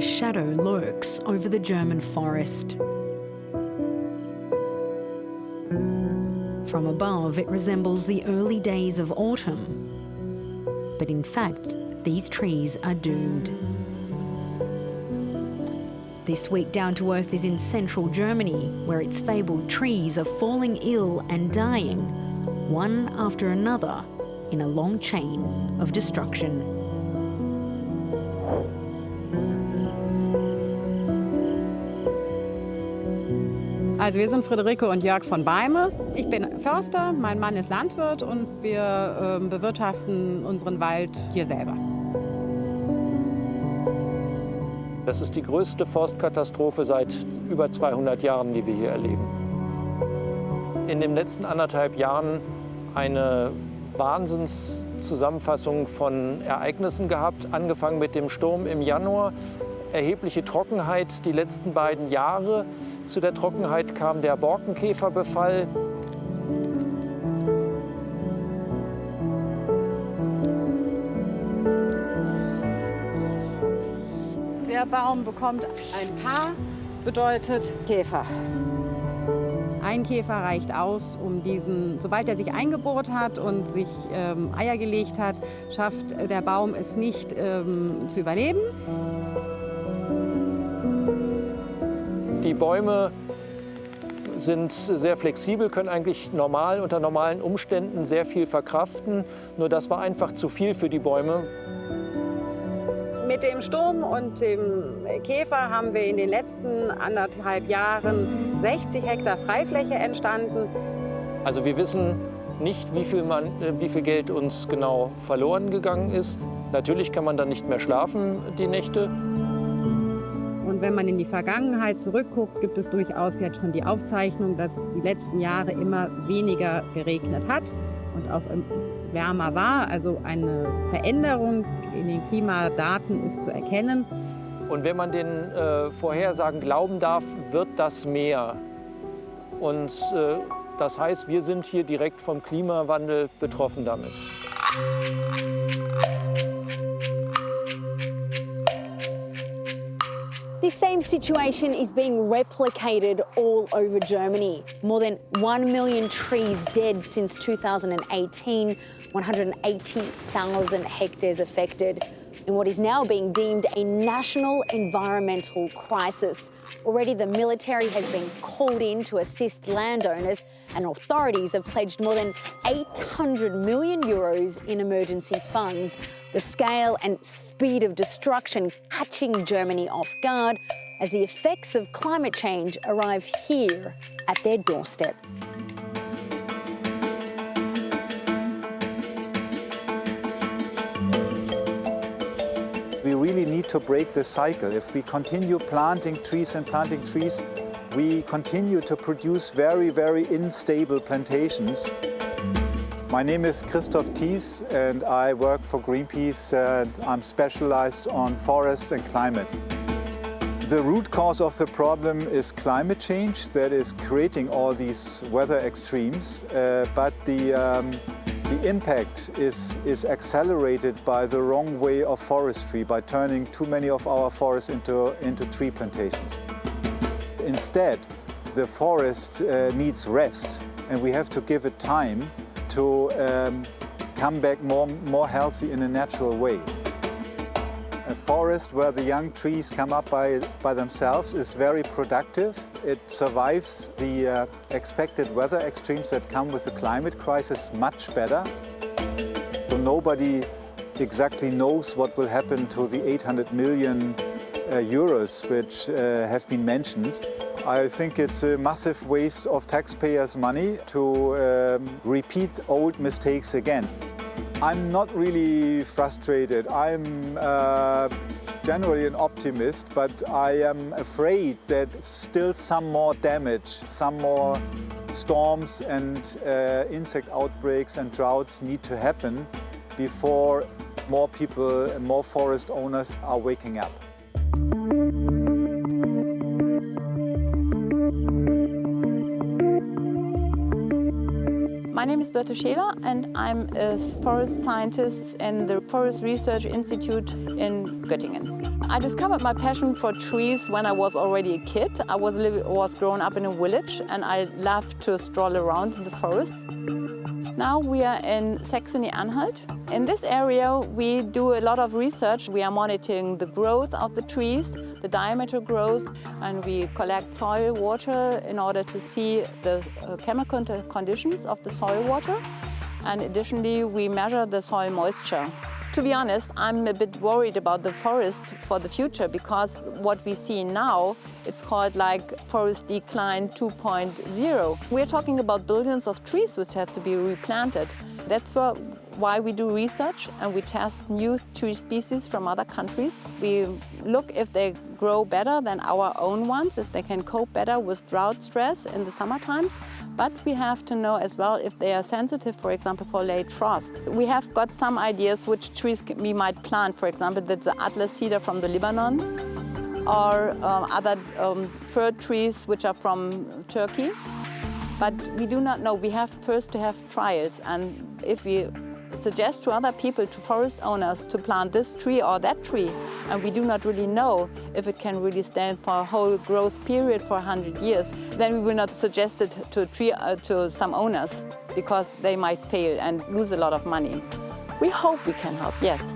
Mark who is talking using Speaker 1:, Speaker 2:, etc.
Speaker 1: shadow lurks over the German forest. From above, it resembles the early days of autumn. But in fact, these trees are doomed. This week, Down to Earth is in central Germany, where its fabled trees are falling ill and dying, one after another, in a long chain of destruction.
Speaker 2: Also wir sind Friederike und Jörg von Beime. Ich bin Förster, mein Mann ist Landwirt und wir bewirtschaften unseren Wald hier selber.
Speaker 3: Das ist die größte Forstkatastrophe seit über 200 Jahren, die wir hier erleben. In den letzten 1,5 Jahren eine Wahnsinnszusammenfassung von Ereignissen gehabt, angefangen mit dem Sturm im Januar, erhebliche Trockenheit die letzten beiden Jahre. Zu der Trockenheit kam der Borkenkäferbefall.
Speaker 2: Der Baum bekommt ein Paar, bedeutet Käfer. Ein Käfer reicht aus, um diesen, sobald er sich eingebohrt hat und sich Eier gelegt hat, schafft der Baum es nicht zu überleben.
Speaker 3: Die Bäume sind sehr flexibel, können eigentlich unter normalen Umständen sehr viel verkraften. Nur das war einfach zu viel für die Bäume.
Speaker 2: Mit dem Sturm und dem Käfer haben wir in den letzten 1,5 Jahren 60 Hektar Freifläche entstanden.
Speaker 3: Also wir wissen nicht, wie viel Geld uns genau verloren gegangen ist. Natürlich kann man dann nicht mehr schlafen die Nächte.
Speaker 2: Und wenn man in die Vergangenheit zurückguckt, gibt es durchaus jetzt schon die Aufzeichnung, dass die letzten Jahre immer weniger geregnet hat und auch wärmer war. Also eine Veränderung in den Klimadaten ist zu erkennen.
Speaker 3: Und wenn man den Vorhersagen glauben darf, wird das mehr. Und das heißt, wir sind hier direkt vom Klimawandel betroffen damit.
Speaker 1: This same situation is being replicated all over Germany. More than 1 million trees dead since 2018, 180,000 hectares affected, in what is now being deemed a national environmental crisis. Already the military has been called in to assist landowners, and authorities have pledged more than 800 million euros in emergency funds. The scale and speed of destruction catching Germany off guard as the effects of climate change arrive here at their doorstep.
Speaker 4: We really need to break this cycle. If we continue planting trees, we continue to produce very, very unstable plantations. My name is Christoph Thies and I work for Greenpeace and I'm specialized on forest and climate. The root cause of the problem is climate change that is creating all these weather extremes, but the impact is accelerated by the wrong way of forestry, by turning too many of our forests into tree plantations. Instead, the forest needs rest and we have to give it time to come back more healthy in a natural way. A forest where the young trees come up by themselves is very productive. It survives the expected weather extremes that come with the climate crisis much better. So nobody exactly knows what will happen to the 800 million euros which have been mentioned. I think it's a massive waste of taxpayers' money to repeat old mistakes again. I'm not really frustrated. I'm generally an optimist, but I am afraid that still some more damage, some more storms and insect outbreaks and droughts need to happen before more people and more forest owners are waking up.
Speaker 5: My name is Birte Scheler and I'm a forest scientist in the Forest Research Institute in Göttingen. I discovered my passion for trees when I was already a kid. I was grown up in a village and I loved to stroll around in the forest. Now we are in Saxony-Anhalt. In this area we do a lot of research. We are monitoring the growth of the trees, the diameter growth, and we collect soil water in order to see the chemical conditions of the soil water. And additionally we measure the soil moisture. To be honest, I'm a bit worried about the forest for the future because what we see now, it's called like forest decline 2.0. We're talking about billions of trees which have to be replanted. That's why we do research and we test new tree species from other countries. We look if they grow better than our own ones, if they can cope better with drought stress in the summer times. But we have to know as well if they are sensitive, for example, for late frost. We have got some ideas which trees we might plant. For example, that's the Atlas cedar from the Lebanon or other fir trees which are from Turkey. But we do not know. We have first to have trials, and if we suggest to other people, to forest owners, to plant this tree or that tree, and we do not really know if it can really stand for a whole growth period for 100 years, then we will not suggest it to some owners because they might fail and lose a lot of money. We hope we can help, yes.